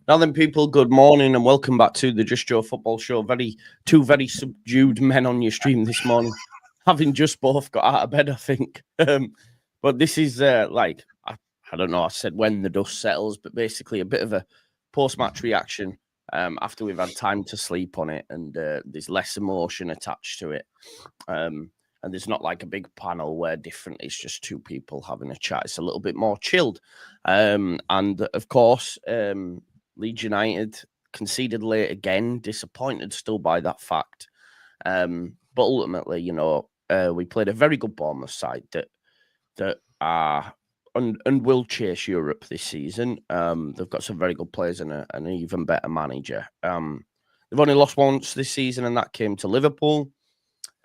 Now then, people, good morning and welcome back to the Just Joe Football Show. Two very subdued men on your stream this morning, having just both got out of bed, I think. But this is I don't know, I said when the dust settles, but basically a bit of a post-match reaction after we've had time to sleep on it, and there's less emotion attached to it. And there's not like a big panel where different, it's just two people having a chat. It's a little bit more chilled. And of course, Leeds United conceded late again, disappointed still by that fact. But ultimately, we played a very good Bournemouth side that are and will chase Europe this season. They've got some very good players and an even better manager. They've only lost once this season, and that came to Liverpool.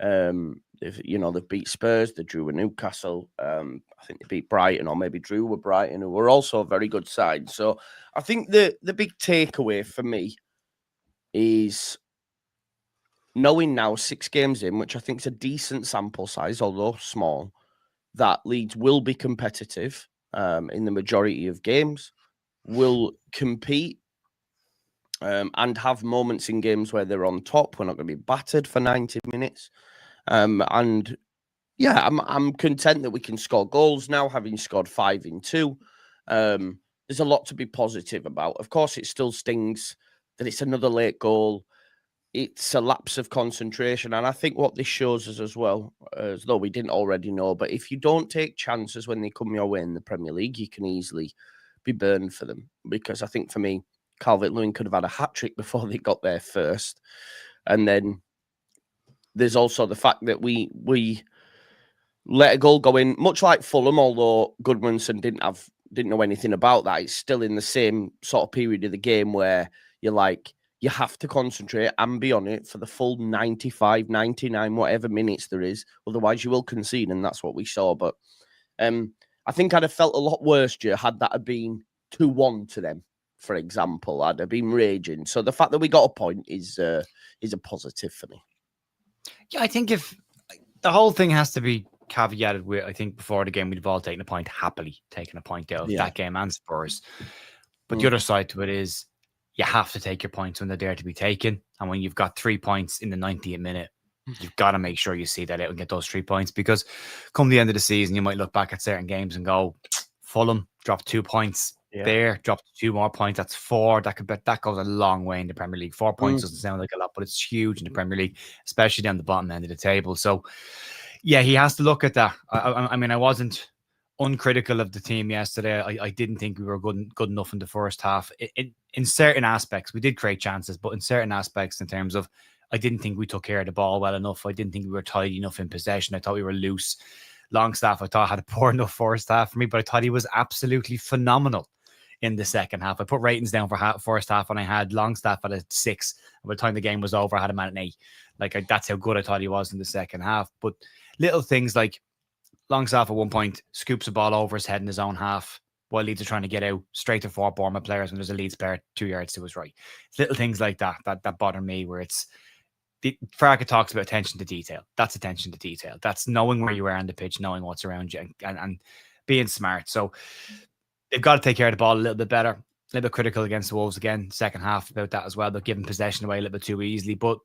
They've beat Spurs, they drew with Newcastle. I think they beat Brighton, or maybe drew with Brighton, who were also a very good side. So I think the big takeaway for me is knowing now 6 games in, which I think is a decent sample size, although small, that Leeds will be competitive in the majority of games, will compete and have moments in games where they're on top. We're not going to be battered for 90 minutes. And yeah, I'm content that we can score goals now, having scored 5 in 2. There's a lot to be positive about. Of course, it still stings that it's another late goal. It's a lapse of concentration. And I think what this shows us as well, as though we didn't already know, but if you don't take chances when they come your way in the Premier League, you can easily be burned for them. Because I think for me, Calvert-Lewin could have had a hat-trick before they got there first. And then there's also the fact that we let a goal go in, much like Fulham, although Goodmanson didn't know anything about that. It's still in the same sort of period of the game where you're like, you have to concentrate and be on it for the full 95, 99, whatever minutes there is. Otherwise, you will concede, and that's what we saw. But I think I'd have felt a lot worse, Joe, had that have been 2-1 to them, for example. I'd have been raging. So the fact that we got a point is a positive for me. Yeah, I think if the whole thing has to be caveated with, I think before the game we'd have all taken a point, happily taken a point out of that game and Spurs. But the other side to it is you have to take your points when they're there to be taken. And when you've got 3 points in the 90th minute, you've got to make sure you see that out and get those 3 points, because come the end of the season, you might look back at certain games and go, Fulham dropped 2 points there, dropped 2 more points. That's 4. That goes a long way in the Premier League. 4 points doesn't sound like a lot, but it's huge in the Premier League, especially down the bottom end of the table. So yeah, he has to look at that. I mean, I wasn't uncritical of the team yesterday. I didn't think we were good enough in the first half. In certain aspects, we did create chances, but in certain aspects, in terms of, I didn't think we took care of the ball well enough. I didn't think we were tidy enough in possession. I thought we were loose. Longstaff, I thought, had a poor enough first half for me, but I thought he was absolutely phenomenal in the second half. I put ratings down for first half, and I had Longstaff at a 6. And by the time the game was over, I had him at an 8. That's how good I thought he was in the second half. But little things like Longstaff at one point scoops the ball over his head in his own half while Leeds are trying to get out straight to 4 Bournemouth players when there's a Leeds player 2 yards to his right. It's little things like that bother me, where it's Farke talks about attention to detail. That's attention to detail. That's knowing where you are on the pitch, knowing what's around you, and being smart. So they've got to take care of the ball a little bit better. A little bit critical against the Wolves again, second half about that as well. They're giving possession away a little bit too easily, but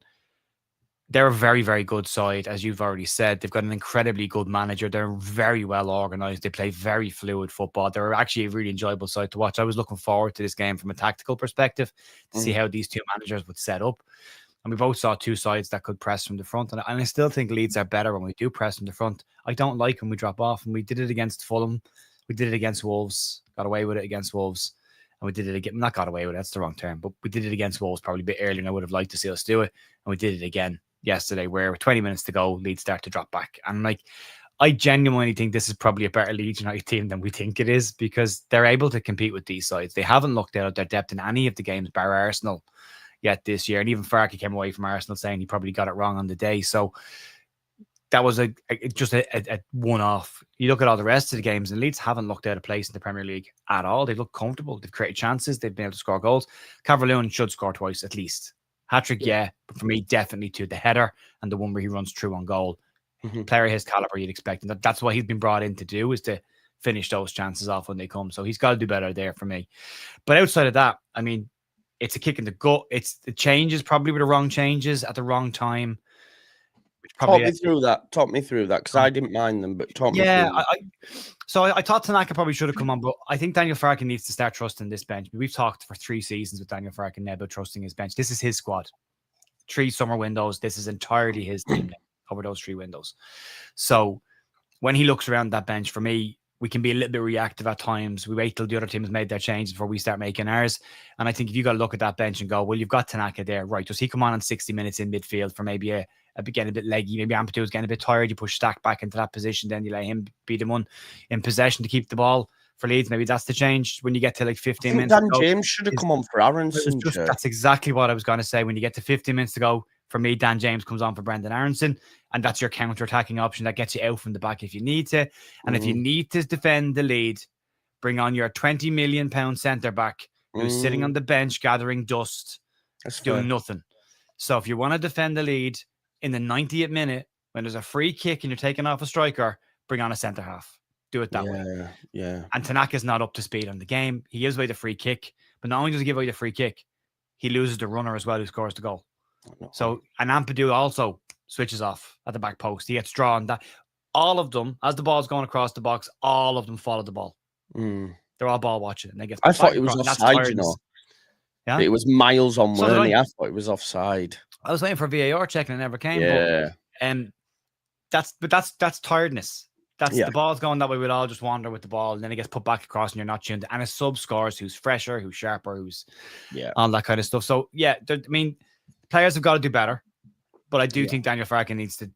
they're a very, very good side, as you've already said. They've got an incredibly good manager. They're very well organised. They play very fluid football. They're actually a really enjoyable side to watch. I was looking forward to this game from a tactical perspective to see how these two managers would set up. And we both saw two sides that could press from the front. And I still think Leeds are better when we do press from the front. I don't like when we drop off. And we did it against Fulham. We did it against Wolves. Got away with it against Wolves. And we did it again. Not got away with it. That's the wrong term. But we did it against Wolves probably a bit earlier. And I would have liked to see us do it. And we did it again yesterday, where with 20 minutes to go, Leeds start to drop back. And I genuinely think this is probably a better Leeds United team than we think it is, because they're able to compete with these sides. They haven't looked out at their depth in any of the games bar Arsenal yet this year. And even Farke came away from Arsenal saying he probably got it wrong on the day. So that was just a one-off. You look at all the rest of the games, and Leeds haven't looked out of place in the Premier League at all. They've looked comfortable. They've created chances. They've been able to score goals. Calvert-Lewin should score twice at least. Hat-trick, yeah, but for me, definitely two. The header and the one where he runs through on goal. Player his caliber, you'd expect. And that's what he's been brought in to do, is to finish those chances off when they come. So he's got to do better there for me. But outside of that, I mean, It's a kick in the gut. It's the changes, probably with the wrong changes at the wrong time. Talk me through that, because I didn't mind them, but talk me through them. So I thought Tanaka probably should have come on, but I think Daniel Farke needs to start trusting this bench. We've talked for 3 seasons with Daniel Farke now about trusting his bench. This is his squad. 3 summer windows. This is entirely his team now over those 3 windows. So when he looks around that bench, for me, we can be a little bit reactive at times. We wait till the other team has made their changes before we start making ours. And I think if you got to look at that bench and go, well, you've got Tanaka there, right? Does he come on 60 minutes in midfield for maybe getting a bit leggy? Maybe Ampadu is getting a bit tired. You push Stack back into that position, then you let him be the one in possession to keep the ball for Leeds. Maybe that's the change when you get to like 15 minutes. Dan James should have come on for Aronson. That's exactly what I was going to say. When you get to 15 minutes to go, for me, Dan James comes on for Brendan Aronson, and that's your counter-attacking option that gets you out from the back if you need to. And if you need to defend the lead, bring on your £20 million centre-back who's sitting on the bench gathering dust, doing nothing. So if you want to defend the lead in the 90th minute, when there's a free kick and you're taking off a striker, bring on a centre-half. Do it that way. Yeah. And Tanaka's not up to speed on the game. He gives away the free kick, but not only does he give away the free kick, he loses the runner as well who scores the goal. So, and Ampadu also switches off at the back post. He gets drawn. That all of them, as the ball's going across the box, all of them follow the ball. They're all ball watching. And they get. I thought it was offside. You know, yeah, it was miles on Wernie. I thought it was offside. I was waiting for VAR check and it never came. Yeah, but that's tiredness. That's the ball's going that way. We'll all just wander with the ball, and then it gets put back across, and you're not tuned. And a sub scores who's fresher, who's sharper, who's all that kind of stuff. So players have got to do better, but I do think Daniel Farke needs to.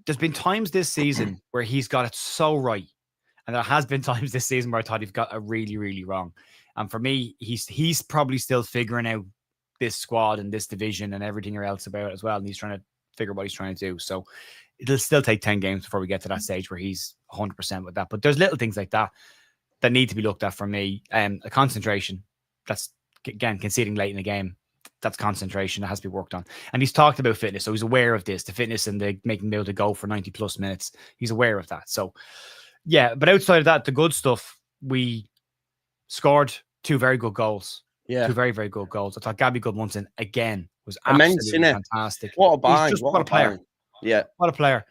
There's been times this season where he's got it so right, and there has been times this season where I thought he's got it really, really wrong. And for me, he's probably still figuring out this squad and this division and everything else about it as well, and he's trying to figure what he's trying to do. So it'll still take 10 games before we get to that stage where he's 100% with that. But there's little things like that need to be looked at for me. A concentration. That's again conceding late in the game. That's concentration that has to be worked on. And he's talked about fitness. So he's aware of this, the fitness and the making him able to go for 90 plus minutes. He's aware of that. So yeah, but outside of that, the good stuff, we scored 2 very good goals. Yeah. 2 very, very good goals. I thought Gabby Goodmunson again was absolutely fantastic. What a buy. What a player. Yeah. What a player.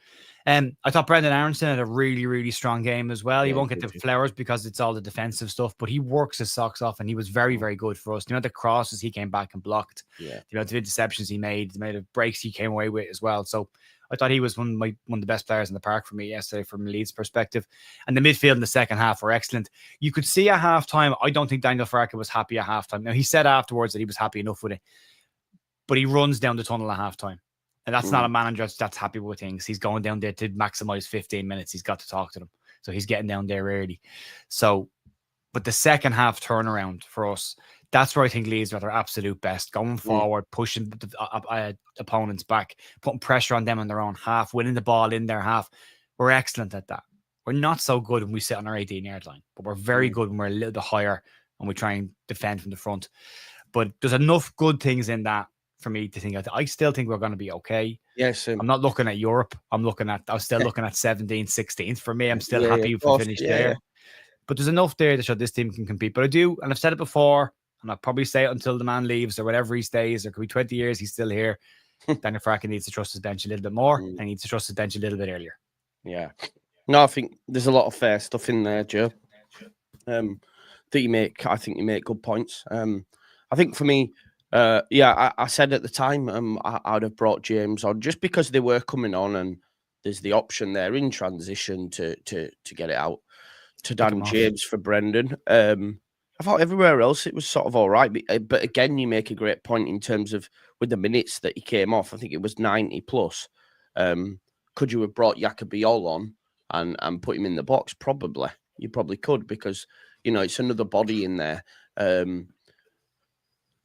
I thought Brendan Aronson had a really, really strong game as well. He won't get the flowers because it's all the defensive stuff, but he works his socks off and he was very, very good for us. The amount of crosses he came back and blocked, the amount of interceptions he made, the amount of breaks he came away with as well. So I thought he was one of the best players in the park for me yesterday from Leeds' perspective. And the midfield in the second half were excellent. You could see at halftime, I don't think Daniel Farke was happy at halftime. Now, he said afterwards that he was happy enough with it, but he runs down the tunnel at halftime. And that's not a manager that's happy with things. He's going down there to maximize 15 minutes. He's got to talk to them. So he's getting down there early. So, but the second half turnaround for us, that's where I think Leeds are at their absolute best. Going forward, pushing the opponents back, putting pressure on them in their own half, winning the ball in their half. We're excellent at that. We're not so good when we sit on our 18-yard line, but we're very good when we're a little bit higher and we try and defend from the front. But there's enough good things in that for me to think. I still think we're going to be okay. Yes. I'm not looking at Europe. I was still looking at 17th, 16th. For me, I'm still happy if we finish there. But there's enough there to show this team can compete. But I do, and I've said it before, and I'll probably say it until the man leaves or whatever he stays. There could be 20 years, he's still here. Daniel Farke needs to trust his bench a little bit more and he needs to trust his bench a little bit earlier. Yeah. No, I think there's a lot of fair stuff in there, Joe. I think you make good points. I think for me, I said at the time I'd have brought James on just because they were coming on and there's the option there in transition to get it out to Dan James for Brendan. I thought everywhere else it was sort of all right. But again, you make a great point in terms of with the minutes that he came off. I think it was 90 plus. Could you have brought Yacobiol on and put him in the box? Probably. You probably could because, it's another body in there.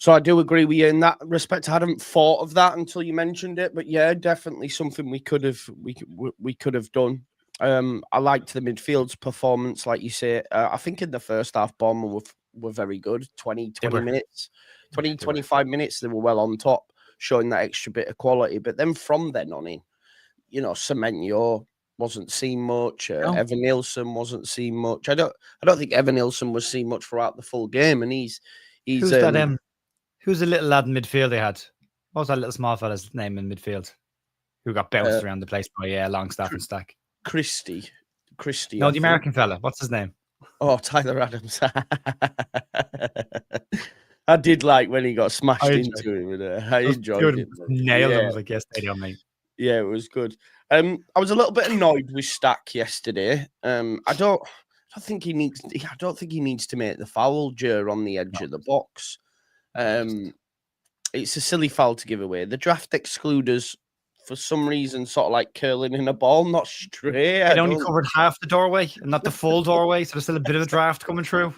So I do agree with you in that respect. I hadn't thought of that until you mentioned it, but yeah, definitely something we could have done. I liked the midfield's performance, like you say. I think in the first half, Bournemouth were very good. 20 minutes, 25 minutes, they were well on top, showing that extra bit of quality. But then from then on in, Semenyo wasn't seen much. Evan Nilsson wasn't seen much. I don't think Evan Nilsson was seen much throughout the full game, and he's who's Who's the little lad in midfield they had? What was that little small fella's name in midfield? Who got bounced around the place by Longstaff and Stack? Christie. No, the American fella. What's his name? Oh, Tyler Adams. I did like when he got smashed into him. I enjoyed it. Nailed him like yesterday, mate. Yeah, it was good. I was a little bit annoyed with Stack yesterday. I don't think he needs to make the foul, Jer, on the edge of the box. It's a silly foul to give away. The draft excluders, for some reason, sort of like curling in a ball, not straight. It only covered half the doorway and not the full doorway, so there's still a bit of a draft coming through.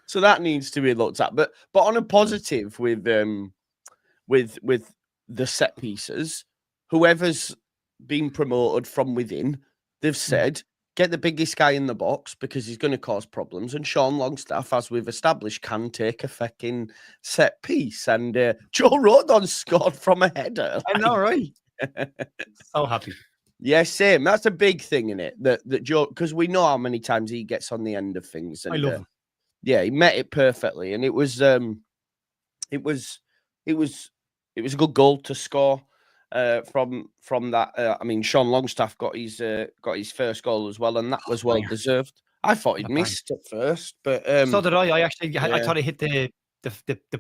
So that needs to be looked at. But on a positive with the set pieces, whoever's been promoted from within, they've said, get the biggest guy in the box because he's going to cause problems. And Sean Longstaff, as we've established, can take a fucking set piece. And Joe Rodon scored from a header. I know, right? So happy. Yeah, same. That's a big thing in it. That Joe, because we know how many times he gets on the end of things. And, I love him. Yeah, he met it perfectly, and it was a good goal to score. From that, I mean, Sean Longstaff got his first goal as well, and that was well deserved. I thought he'd missed at first, but so did I. I thought he hit the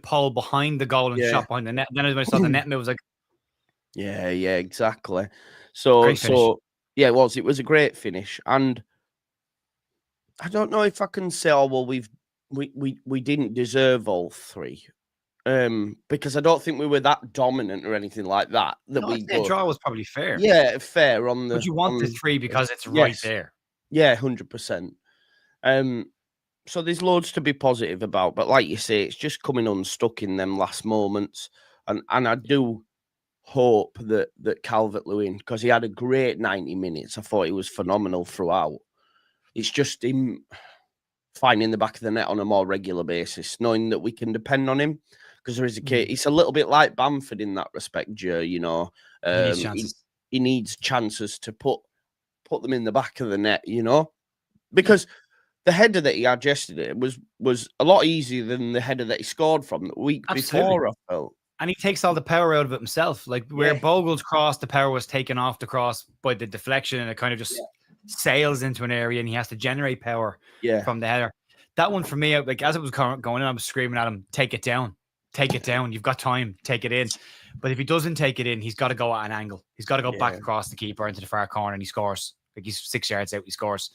pole behind the goal and shot behind the net. Then when I saw the net, it was like, yeah, exactly. So yeah, it was a great finish, and I don't know if I can say, oh well, we didn't deserve all three. Because I don't think we were that dominant or anything like that. The draw was probably fair. Yeah, fair on the. But you want the three because it's right there. Yeah, 100%. So there's loads to be positive about, but like you say, it's just coming unstuck in them last moments, and I do hope that Calvert-Lewin, because he had a great 90 minutes. I thought he was phenomenal throughout. It's just him finding the back of the net on a more regular basis, knowing that we can depend on him. Because there is a kid, he's a little bit like Bamford in that respect, Joe. You know, he needs chances to put them in the back of the net. You know, because the header that he had yesterday was a lot easier than the header that he scored from the week before. I felt, and he takes all the power out of it himself. Like where Bogle's cross, the power was taken off the cross by the deflection, and it kind of just sails into an area, and he has to generate power from the header. That one for me, like as it was going in, I was screaming at him, "Take it down." Take it down. You've got time. Take it in. But if he doesn't take it in, he's got to go at an angle. He's got to go back across the keeper into the far corner, and he scores. Like he's 6 yards out, he scores.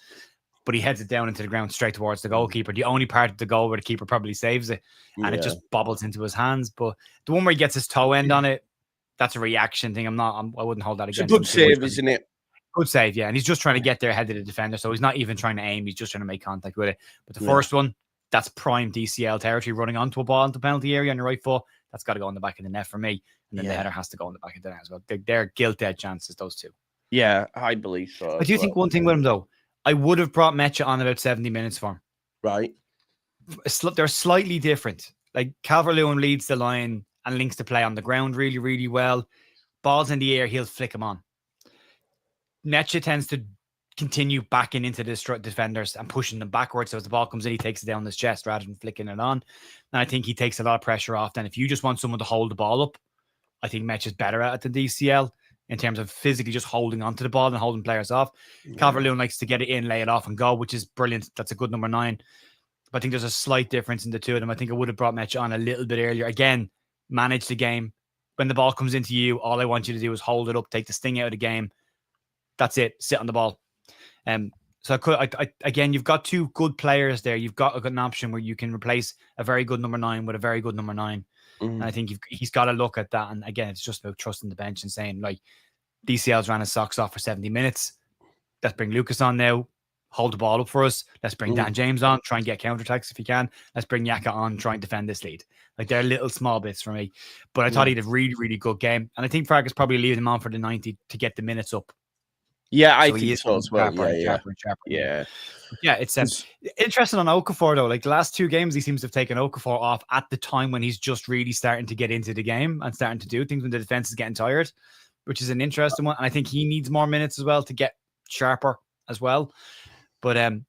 But he heads it down into the ground straight towards the goalkeeper. The only part of the goal where the keeper probably saves it, and it just bobbles into his hands. But the one where he gets his toe end on it, that's a reaction thing. I wouldn't hold that against him. It's a good save, isn't it? Good save, yeah. And he's just trying to get there ahead of the defender, so he's not even trying to aim. He's just trying to make contact with it. But the first one, that's prime DCL territory, running onto a ball into the penalty area on your right foot. That's got to go in the back of the net for me. And then the header has to go in the back of the net as well. They're gilt-edged chances, those two. Yeah, I believe so. I do think one thing with him, though, I would have brought Mecha on about 70 minutes for him. Right. They're slightly different. Like Calvert-Lewin leads the line and links the play on the ground really, really well. Balls in the air, he'll flick him on. Mecha tends to continue backing into the defenders and pushing them backwards. So as the ball comes in, he takes it down his chest rather than flicking it on. And I think he takes a lot of pressure off. Then if you just want someone to hold the ball up, I think Metch is better at it than DCL in terms of physically just holding onto the ball and holding players off. Calvert-Lewin likes to get it in, lay it off and go, which is brilliant. That's a good number 9. But I think there's a slight difference in the two of them. I think I would have brought Metch on a little bit earlier. Again, manage the game. When the ball comes into you, all I want you to do is hold it up, take the sting out of the game. That's it. Sit on the ball. So again, you've got two good players there. You've got an option where you can replace a very good number 9 with a very good number 9. And I think he's got to look at that. And again, it's just about trusting the bench and saying, like, DCL's ran his socks off for 70 minutes. Let's bring Lucas on now. Hold the ball up for us. Let's bring Dan James on. Try and get counterattacks if you can. Let's bring Yaka on. Try and defend this lead. Like, they're little small bits for me. But I thought he had a really, really good game. And I think Farkas probably leaving him on for the 90 to get the minutes up. Yeah, I think so as well. Yeah. It's interesting on Okafor, though. Like, the last 2 games, he seems to have taken Okafor off at the time when he's just really starting to get into the game and starting to do things when the defense is getting tired, which is an interesting one. And I think he needs more minutes as well to get sharper as well. But I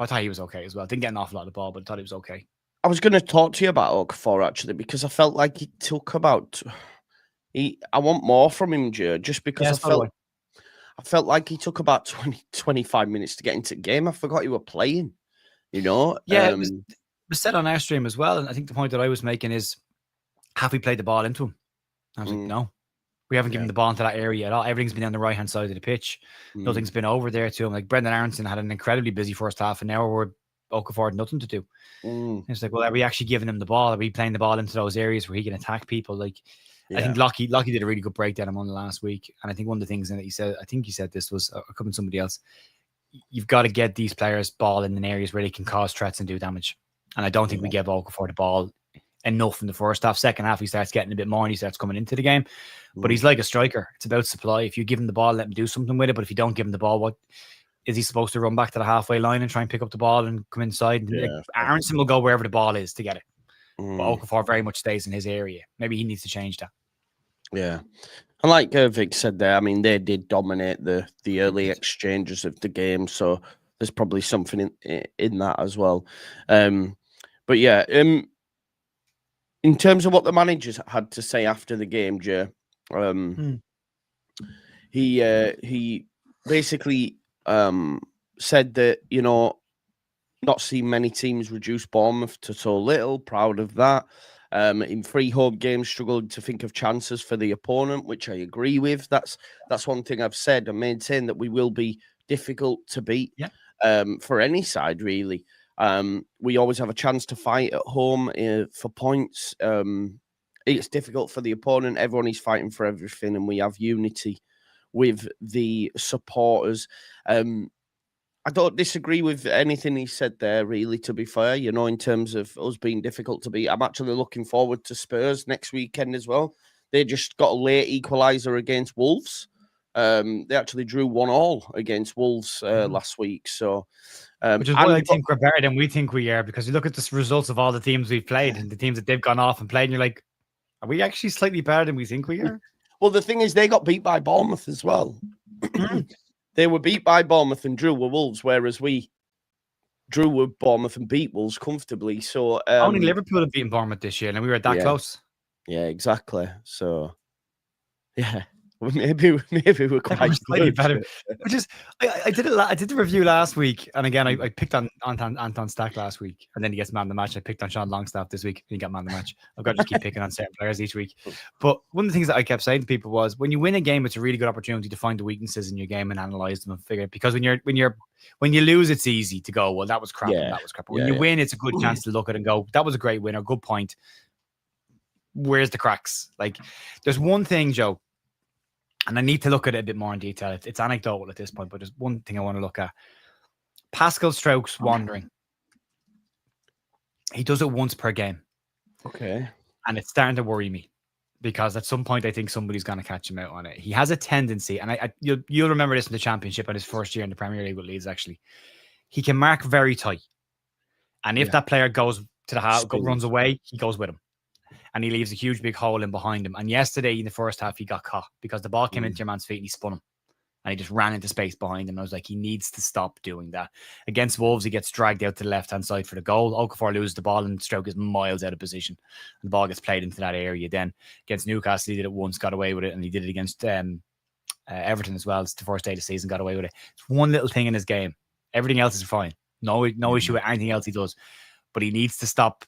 thought he was okay as well. Didn't get an awful lot of the ball, but I thought he was okay. I was going to talk to you about Okafor actually, because I felt like he took about. I want more from him, Joe, just because I felt like he took about 20, 25 minutes to get into the game. I forgot you were playing. Yeah, it was said on our stream as well, and I think the point that I was making is, have we played the ball into him? I was like, no. We haven't given the ball into that area at all. Everything's been on the right-hand side of the pitch. Nothing's been over there to him. Like Brendan Aronson had an incredibly busy first half, and now we're Okafor had nothing to do. It's like, well, are we actually giving him the ball? Are we playing the ball into those areas where he can attack people? Like, I think Lockie did a really good breakdown on the last week, and I think one of the things that he said, I think he said this was coming from somebody else. You've got to get these players ball in areas where they can cause threats and do damage. And I don't think we gave Okafor the ball enough in the first half. Second half, he starts getting a bit more and he starts coming into the game. But he's like a striker. It's about supply. If you give him the ball, let him do something with it. But if you don't give him the ball, what is he supposed to run back to the halfway line and try and pick up the ball and come inside? And Aronson will go wherever the ball is to get it. But Okafor very much stays in his area. Maybe he needs to change that. Yeah. And like Vic said there, I mean, they did dominate the early exchanges of the game. So there's probably something in that as well. But yeah, in terms of what the managers had to say after the game, Joe, he basically said that, not seen many teams reduce Bournemouth to so little. Proud of that. In 3 home games, struggled to think of chances for the opponent, which I agree with. That's one thing I've said. I maintain that we will be difficult to beat for any side, really. We always have a chance to fight at home for points. It's difficult for the opponent. Everyone is fighting for everything, and we have unity with the supporters. I don't disagree with anything he said there, really, to be fair, in terms of us being difficult to beat. I'm actually looking forward to Spurs next weekend as well. They just got a late equaliser against Wolves. They actually drew 1-1 against Wolves last week. So, which is why I think we're better than we think we are, because you look at the results of all the teams we've played and the teams that they've gone off and played, and you're like, are we actually slightly better than we think we are? Well, the thing is, they got beat by Bournemouth as well. They were beat by Bournemouth and drew with Wolves, whereas we drew with Bournemouth and beat Wolves comfortably. So only Liverpool have beaten Bournemouth this year, and we were that close. Yeah, exactly. So, yeah. Maybe we're quite slightly better. Which is, I did the review last week, and again, I picked on Anton Stack last week, and then he gets man of the match. I picked on Sean Longstaff this week, and he got man of the match. I've got to just keep picking on certain players each week. But one of the things that I kept saying to people was, when you win a game, it's a really good opportunity to find the weaknesses in your game and analyze them and figure it. Because when you lose, it's easy to go, well, that was crap and that was crap. But when you win, it's a good chance to look at it and go, that was a great win or good point. Where's the cracks? Like, there's one thing, Joe. And I need to look at it a bit more in detail. It's anecdotal at this point, but there's one thing I want to look at. Pascal Strauch's wandering. He does it once per game. Okay. And it's starting to worry me, because at some point I think somebody's going to catch him out on it. He has a tendency, and you'll remember this in the Championship and his first year in the Premier League with Leeds, actually. He can mark very tight. And if that player goes to the house, runs away, he goes with him. And he leaves a huge big hole in behind him. And yesterday in the first half, he got caught because the ball came into your man's feet and he spun him. And he just ran into space behind him. And I was like, he needs to stop doing that. Against Wolves, he gets dragged out to the left-hand side for the goal. Okafor loses the ball and Stroke is miles out of position. And the ball gets played into that area. Then against Newcastle, he did it once, got away with it. And he did it against Everton as well. It's the first day of the season, got away with it. It's one little thing in his game. Everything else is fine. No issue with anything else he does. But he needs to stop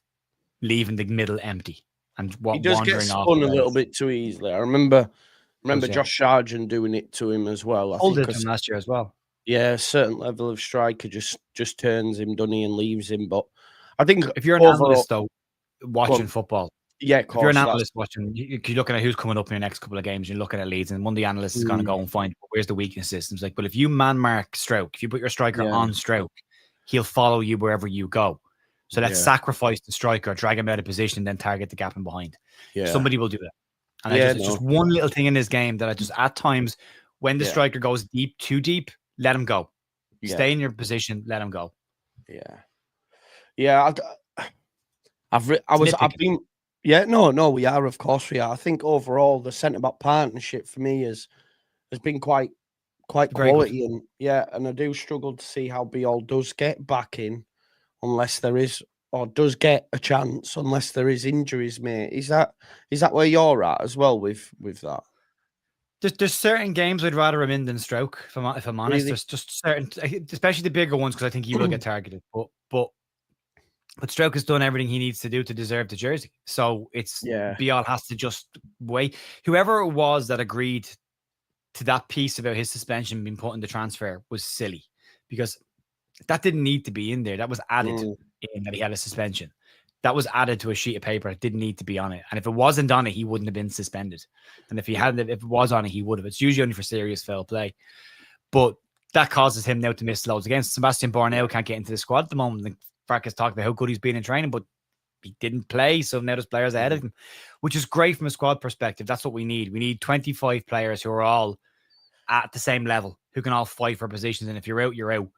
leaving the middle empty. And he does get spun a little bit too easily. I remember Josh Sargent doing it to him as well. I think him last year as well. Yeah, a certain level of striker just turns him, doesn't he, and leaves him. But I think if you're an analyst, though, watching football, yeah, if you're an analyst watching, you're looking at who's coming up in the next couple of games. You're looking at Leeds, and one of the analysts is going to go and find where's the weaknesses. It's like, well, if you man mark Stroke, if you put your striker on Stroke, he'll follow you wherever you go. So let's sacrifice the striker, drag him out of position, then target the gap in behind. Yeah. Somebody will do that. And it's just one little thing in this game that I just, at times, when the striker goes too deep, let him go. Stay in your position, let him go. Yeah. Yeah. We are, of course we are. I think overall the centre-back partnership for me has been quite quality. And I do struggle to see how Biol does get back in, unless there is or does get a chance unless there is injuries, mate. Is that where you're at as well with that? There's certain games I'd rather him in than Stroke, if I'm honest. Really? There's just certain, especially the bigger ones, because I think he will get targeted. But Stroke has done everything he needs to do to deserve the jersey. So it's Bial has to just wait. Whoever it was that agreed to that piece about his suspension being put in the transfer was silly, because that didn't need to be in there. That was added in that he had a suspension. That was added to a sheet of paper. It didn't need to be on it. And if it wasn't on it, he wouldn't have been suspended. And if it was on it, he would have. It's usually only for serious foul play. But that causes him now to miss loads. Again, Sebastian Borneo can't get into the squad at the moment. And Frank has talked about how good he's been in training, but he didn't play. So now there's players ahead of him, which is great from a squad perspective. That's what we need. We need 25 players who are all at the same level, who can all fight for positions. And if you're out, you're out.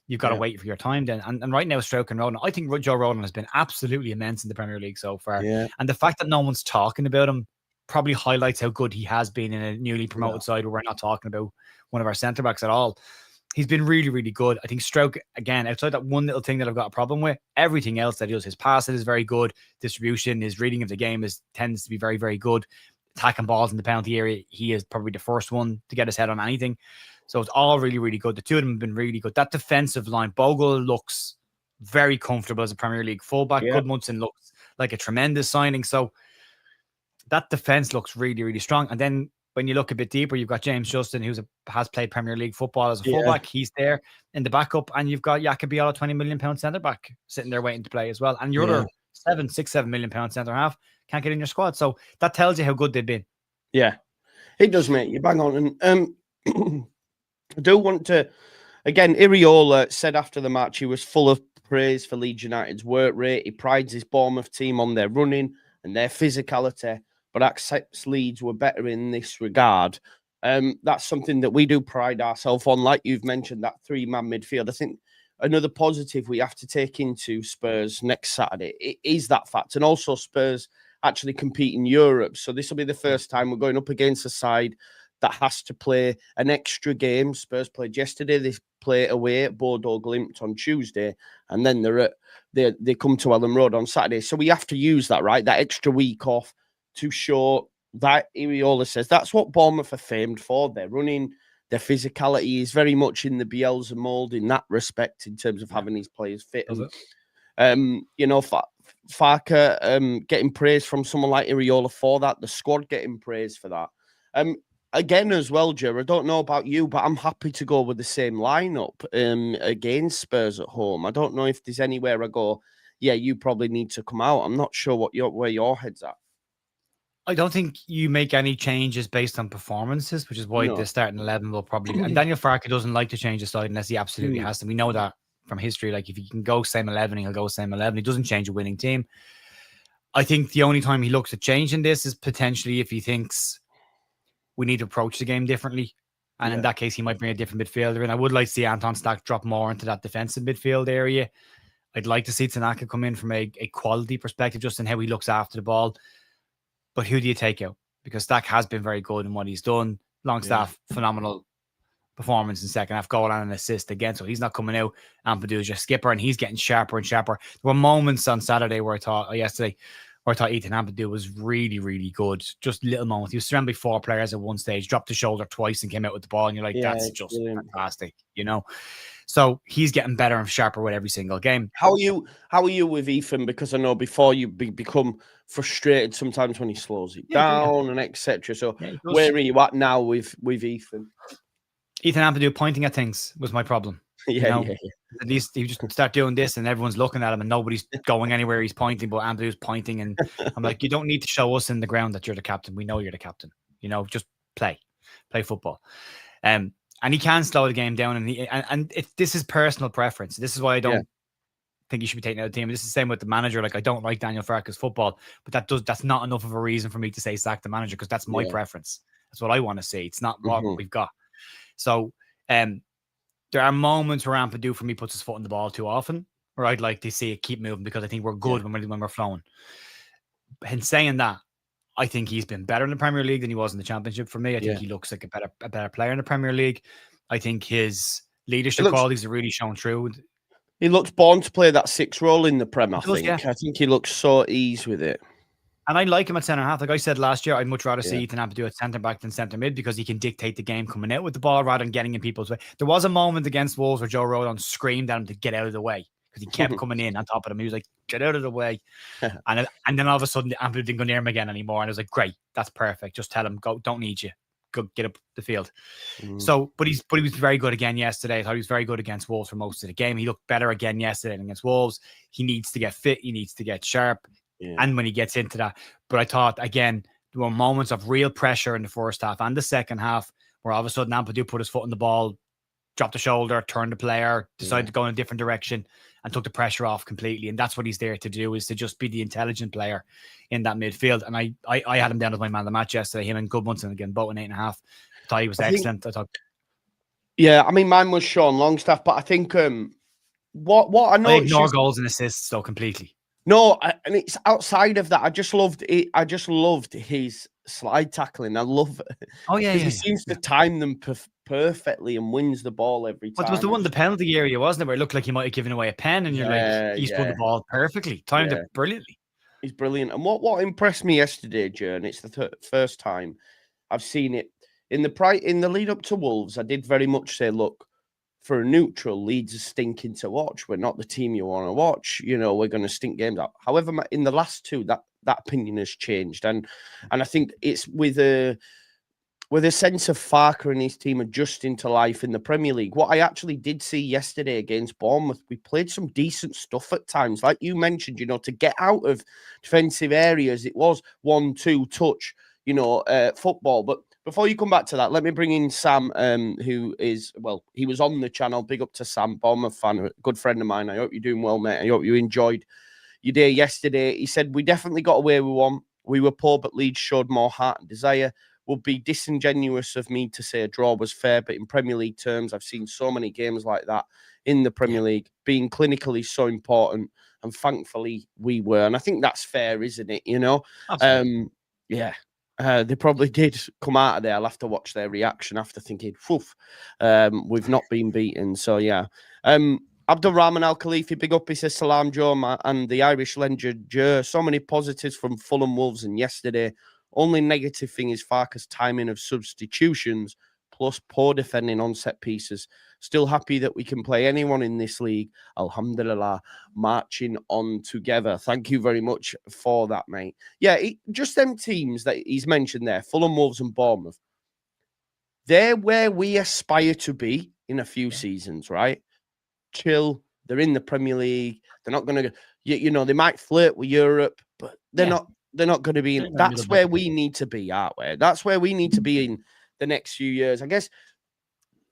You've got to wait for your time then. And right now, Stroke and Ronan, I think Joe Ronan has been absolutely immense in the Premier League so far. Yeah. And the fact that no one's talking about him probably highlights how good he has been in a newly promoted side where we're not talking about one of our centre-backs at all. He's been really, really good. I think Stroke, again, outside that one little thing that I've got a problem with, everything else that he does, his passing is very good. Distribution, his reading of the game tends to be very, very good. Attacking balls in the penalty area, he is probably the first one to get his head on anything. So it's all really, really good. The two of them have been really good. That defensive line, Bogle looks very comfortable as a Premier League fullback. Gudmundsson looks like a tremendous signing. So that defense looks really, really strong. And then when you look a bit deeper, you've got James Justin, who has played Premier League football as a fullback. He's there in the backup. And you've got Jakob Biala, £20 million centre-back, sitting there waiting to play as well. And your other £7 million centre-half can't get in your squad. So that tells you how good they've been. Yeah, it does, mate. You bang on. And I do want to, again, Iriola said after the match he was full of praise for Leeds United's work rate. He prides his Bournemouth team on their running and their physicality, but accepts Leeds were better in this regard. That's something that we do pride ourselves on. Like you've mentioned, that three-man midfield. I think another positive we have to take into Spurs next Saturday is that fact. And also Spurs actually compete in Europe. So this will be the first time we're going up against a side that has to play an extra game. Spurs played yesterday. They play away at Bordeaux Glimt on Tuesday. And then they come to Ellen Road on Saturday. So we have to use that, right? That extra week off to show that Iriola says that's what Bournemouth are famed for. Their running, their physicality is very much in the Bielsa mould in that respect in terms of having these players fit. Farke getting praise from someone like Iriola for that. The squad getting praise for that. Again, as well, Joe, I don't know about you, but I'm happy to go with the same lineup against Spurs at home. I don't know if there's anywhere I go, yeah, you probably need to come out. I'm not sure where your head's at. I don't think you make any changes based on performances, which is why the starting 11 will probably... And Daniel Farke doesn't like to change the side unless he absolutely has to. We know that from history. Like, if he can go same 11, he'll go same 11. He doesn't change a winning team. I think the only time he looks at changing this is potentially if he thinks we need to approach the game differently. And in that case, he might bring a different midfielder in. I would like to see Anton Stack drop more into that defensive midfield area. I'd like to see Tanaka come in from a quality perspective, just in how he looks after the ball. But who do you take out? Because Stack has been very good in what he's done. Longstaff, phenomenal performance in second half, goal and an assist again. So he's not coming out. Ampadu is just skipper, and he's getting sharper and sharper. There were moments on Saturday where I thought Ethan Ampadu was really, really good. Just little moments. He was surrounded by 4 players at one stage, dropped the shoulder twice and came out with the ball. And you're like, that's just fantastic, you know? So he's getting better and sharper with every single game. How are you with Ethan? Because I know before you become frustrated sometimes when he slows it down and etc. So where are you at now with Ethan? Ethan Ampadu pointing at things was my problem. At least he just start doing this and everyone's looking at him and nobody's going anywhere he's pointing, but Ampadu's pointing. And I'm like, you don't need to show us in the ground that you're the captain. We know you're the captain. You know, just play football. And he can slow the game down. And this is personal preference. This is why I don't think he should be taken out of the team. This is the same with the manager. Like, I don't like Daniel Farke's football, but that's not enough of a reason for me to say sack the manager, because that's my preference. That's what I want to see. It's not what we've got. So there are moments where Ampadu for me puts his foot on the ball too often, where I'd like to see it keep moving, because I think we're good when we're flowing. In saying that, I think he's been better in the Premier League than he was in the Championship for me. I think he looks like a better player in the Premier League. I think his leadership qualities are really shown through. He looks born to play that 6 role in the Prem, I think. Yeah. I think he looks so easy with it. And I like him at centre-half. Like I said last year, I'd much rather see Yeah. Ethan Ampadu at centre-back than centre-mid because he can dictate the game coming out with the ball rather than getting in people's way. There was a moment against Wolves where Joe Rodon screamed at him to get out of the way because he kept coming in on top of him. He was like, get out of the way. and then all of a sudden, Ampadu didn't go near him again anymore. And I was like, great, that's perfect. Just tell him, go, don't need you. Go get up the field. So, but he was very good again yesterday. I thought he was very good against Wolves for most of the game. He looked better again yesterday than against Wolves. He needs to get fit. He needs to get sharp. Yeah. And when he gets into that, but I thought again, there were moments of real pressure in the first half and the second half where all of a sudden Ampadu put his foot on the ball, dropped the shoulder, turned the player, decided to go in a different direction and took the pressure off completely. And that's what he's there to do, is to just be the intelligent player in that midfield. And I had him down as my man of the match yesterday, him and Goodmanson again, both in 8.5. I thought he was excellent. Yeah, I mean, mine was Sean Longstaff, but I think what I know, I ignore goals and assists so completely. No, and it's outside of that. I just loved it. I just loved his slide tackling. I love it. Oh yeah, he seems to time them perfectly and wins the ball every time. What was the one, the penalty area, wasn't it, where it looked like he might have given away a pen, and you're like, he's put the ball perfectly, timed it brilliantly. He's brilliant. And what impressed me yesterday, Jern, it's the first time I've seen it in the lead up to Wolves. I did very much say, look, for a neutral, Leeds are stinking to watch. We're not the team you want to watch. You know, we're going to stink games out. However, in the last two, that opinion has changed, and I think it's with a sense of Farker and his team adjusting to life in the Premier League. What I actually did see yesterday against Bournemouth, we played some decent stuff at times, like you mentioned. You know, to get out of defensive areas, it was 1-2 touch. You know, football, but. Before you come back to that, let me bring in Sam, who is, well, he was on the channel. Big up to Sam, Bournemouth fan, a good friend of mine. I hope you're doing well, mate. I hope you enjoyed your day yesterday. He said, we definitely got away with one. We were poor, but Leeds showed more heart and desire. Would be disingenuous of me to say a draw was fair, but in Premier League terms, I've seen so many games like that in the Premier League. Being clinically so important, and thankfully we were. And I think that's fair, isn't it? You know? Absolutely. Yeah. They probably did come out of there. I'll have to watch their reaction after thinking, we've not been beaten. So, yeah. Abdul Rahman Al Khalifi, big up. He says, Salam Joe and the Irish legend Joe. So many positives from Fulham Wolves and yesterday. Only negative thing is Farker's timing of substitutions plus poor defending on set pieces. Still happy that we can play anyone in this league. Alhamdulillah, marching on together. Thank you very much for that, mate. Yeah, just them teams that he's mentioned there, Fulham, Wolves and Bournemouth, they're where we aspire to be in a few seasons, right? Chill. They're in the Premier League. They're not going to, you know, they might flirt with Europe, but they're not going to be in. That's where we need to be, aren't we? That's where we need to be in the next few years. I guess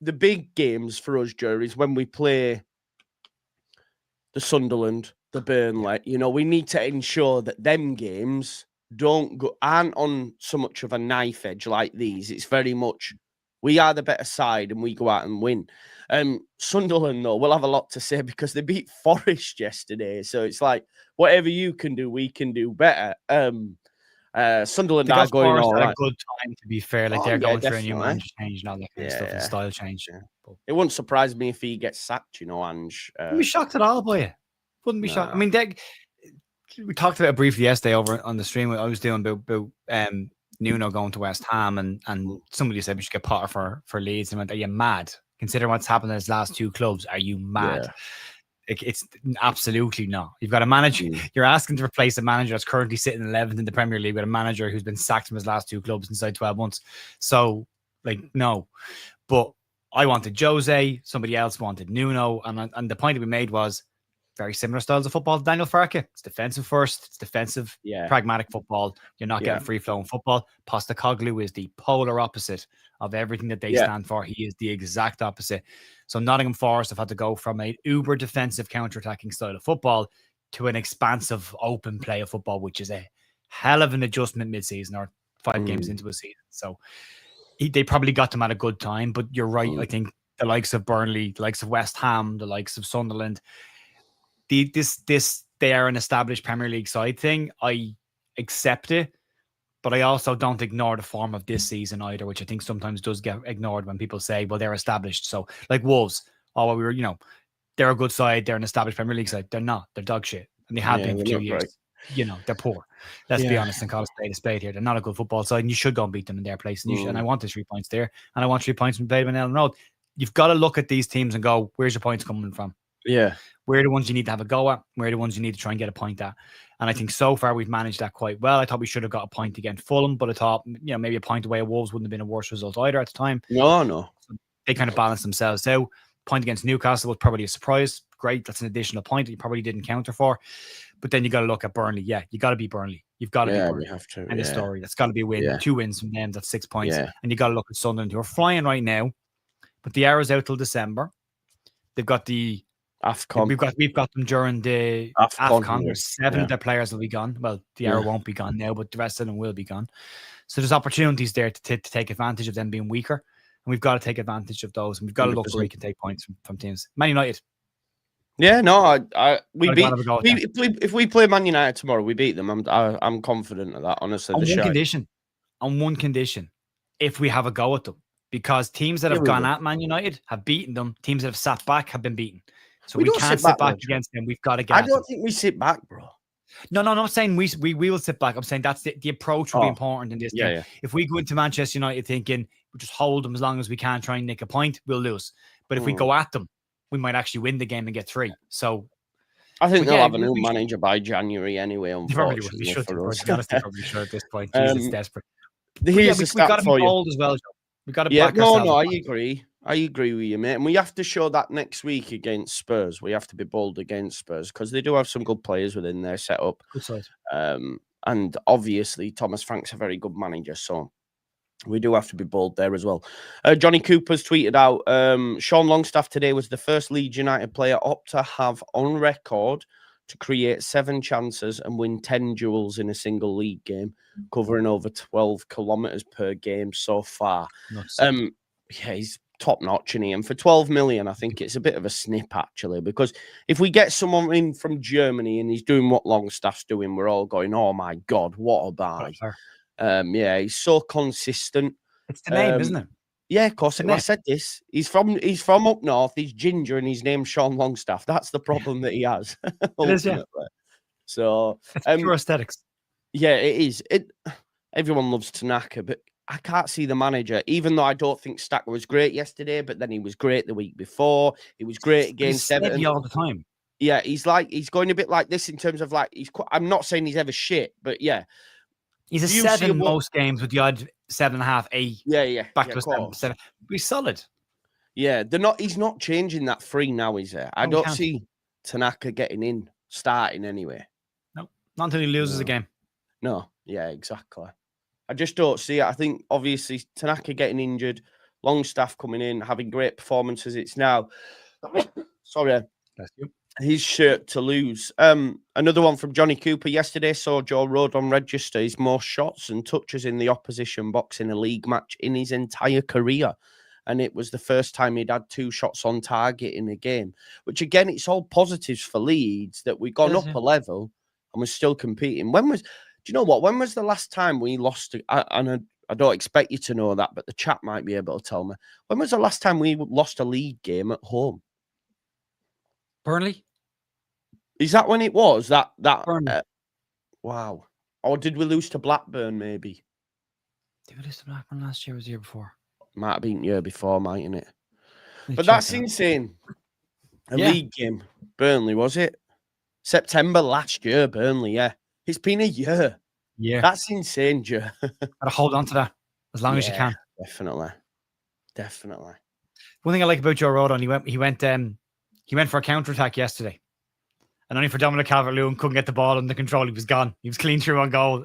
the big games for us, Jerry, is when we play the Sunderland, the Burnley. You know, we need to ensure that them games aren't on so much of a knife edge like these. It's very much we are the better side and we go out and win. Sunderland, though, will have a lot to say because they beat Forest yesterday. So it's like whatever you can do, we can do better. Sunderland are going all right. A good time, to be fair. Like they're going through a new manager change and all that kind of stuff, and style change. Yeah. It wouldn't surprise me if he gets sacked, you know, Ange. Wouldn't be shocked at all by it. Wouldn't be shocked. I mean, we talked about it briefly yesterday over on the stream. I was doing about Nuno going to West Ham, and somebody said we should get Potter for Leeds. And I went, are you mad? Considering what's happened in his last two clubs, are you mad? Yeah. It's absolutely not. You've got a manager. You're asking to replace a manager that's currently sitting 11th in the Premier League with a manager who's been sacked from his last two clubs inside 12 months. So, like, no. But I wanted Jose. Somebody else wanted Nuno. And the point that we made was very similar styles of football to Daniel Farke. It's defensive first. It's defensive, pragmatic football. You're not getting free-flowing football. Postecoglou is the polar opposite of everything that they stand for. He is the exact opposite. So Nottingham Forest have had to go from an uber defensive counter-attacking style of football to an expansive open play of football, which is a hell of an adjustment mid-season or 5 games into a season. So they probably got them at a good time, but you're right. I think the likes of Burnley, the likes of West Ham, the likes of Sunderland, they are an established Premier League side thing. I accept it, but I also don't ignore the form of this season either, which I think sometimes does get ignored when people say, well, they're established. So like Wolves, we were, they're a good side. They're an established Premier League side. They're not. They're dog shit. And they have been for 2 years. Great. You know, they're poor. Let's be honest and call a spade here. They're not a good football side, and you should go and beat them in their place. And, and I want the 3 points there, and I want 3 points from David and Ellen Road. You've got to look at these teams and go, where's your points coming from? Yeah. Where are the ones you need to have a go at? Where are the ones you need to try and get a point at? And I think so far we've managed that quite well. I thought we should have got a point against Fulham, but I thought, maybe a point away at Wolves wouldn't have been a worse result either at the time. No. So they kind of balanced themselves out. Point against Newcastle was probably a surprise. Great. That's an additional point that you probably didn't counter for. But then you got to look at Burnley. Yeah, you got to beat Burnley. You've got to beat Burnley. We have to. And the story. That's got to be a win. 2 wins from them. That's 6 points. Yeah. And you got to look at Sunderland, who are flying right now. But the arrow's out till December. They've got the AFCON. We've got them during the AFCON. There's 7 of their players will be gone. Well, the arrow won't be gone now, but the rest of them will be gone. So there's opportunities there to take advantage of them being weaker. And we've got to take advantage of those. And we've got to look where we can take points from teams. Man United. Yeah, no, if we play Man United tomorrow, we beat them. I'm confident of that, honestly. On one condition, if we have a go at them. Because teams that have gone at Man United have beaten them. Teams that have sat back have been beaten. So we can't sit back against them. We've got to get. I don't think we sit back, bro. No, I'm not saying we will sit back. I'm saying that's the approach will be important in this game. Yeah. If we go into Manchester United thinking we just hold them as long as we can, try and nick a point, we'll lose. But if we go at them, we might actually win the game and get 3. So I think they'll have a new manager by January anyway. Unfortunately, we should probably should at this point. Jesus, desperate. We've got to be bold as well, Joe. We've got to back ourselves. No, I agree. I agree with you, mate. And we have to show that next week against Spurs. We have to be bold against Spurs because they do have some good players within their setup. Good side. And obviously, Thomas Frank's a very good manager. So we do have to be bold there as well. Johnny Cooper's tweeted out, Sean Longstaff today was the first Leeds United player up to have on record to create 7 chances and win 10 duels in a single league game, covering over 12 kilometres per game so far. He's top notch, isn't he? And for 12 million, I think it's a bit of a snip, actually, because if we get someone in from Germany and he's doing what Longstaff's doing, we're all going, oh my God, what a buy. He's so consistent. It's the name, isn't it? Yeah, of course. I said this. He's from up north. He's ginger and his name's Sean Longstaff. That's the problem that he has. It is, yeah. So it's pure aesthetics. Yeah, it is. Everyone loves Tanaka, but I can't see the manager, even though I don't think Stacker was great yesterday, but then he was great the week before. He was great against Everton all the time. Yeah, he's going a bit like this in terms of like I'm not saying he's ever shit, but yeah. He's a 7 most games with the odd 7.5, 8. Yeah. Back to a 7. He's solid. Yeah, he's not changing that 3 now, is there? I don't see Tanaka getting starting anyway. No, not until he loses a game. No, yeah, exactly. I just don't see it. I think obviously Tanaka getting injured, Longstaff coming in, having great performances. It's now sorry. That's you. His shirt to lose. Another one from Johnny Cooper yesterday saw Joe Rodon register his most shots and touches in the opposition box in a league match in his entire career. And it was the first time he'd had 2 shots on target in a game, which again, it's all positives for Leeds that we've gone up a level and we're still competing. Do you know what? When was the last time we lost? I don't expect you to know that, but the chat might be able to tell me. When was the last time we lost a league game at home? Burnley? Is that when it was? Burnley. Wow. Or did we lose to Blackburn, maybe? Did we lose to Blackburn last year or was the year before? Might have been the year before, mightn't it? But that's insane. A league game. Burnley, was it? September last year, Burnley, yeah. It's been a year. Yeah. That's insane, Joe. Gotta hold on to that as long as you can. Definitely. One thing I like about Joe Rodon, he went for a counter-attack yesterday. And only for Dominic Calvert-Lewin couldn't get the ball under control. He was gone. He was clean through on goal.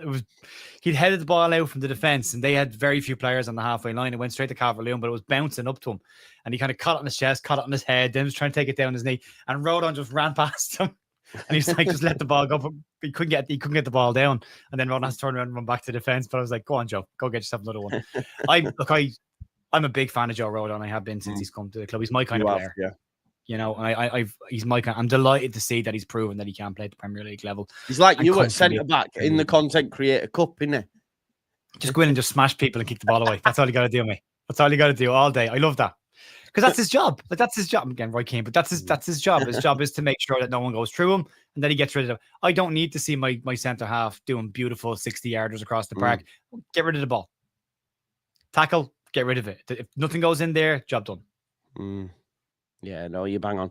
He'd headed the ball out from the defence and they had very few players on the halfway line. It went straight to Calvert-Lewin, but it was bouncing up to him. And he kind of caught it on his chest, caught it on his head, then was trying to take it down his knee. And Rodon just ran past him. And he's like, just let the ball go. He couldn't get the ball down. And then Rodon has to turn around and run back to defence. But I was like, go on, Joe. Go get yourself another one. I'm a big fan of Joe Rodon. I have been since he's come to the club. He's my kind of player. Yeah. You know, he's my kind. I'm delighted to see that he's proven that he can play at the Premier League level. He's like you at centre back in the Content Creator Cup, isn't he? Just go in and just smash people and kick the ball away. That's all you got to do, mate. That's all you got to do all day. I love that because that's his job. But that's his job again, Roy Keane. But that's his job. His job is to make sure that no one goes through him, and then he gets rid of them. I don't need to see my centre half doing beautiful 60-yarders across the park. Get rid of the ball. Tackle. Get rid of it. If nothing goes in there, job done. Yeah, no, you bang on.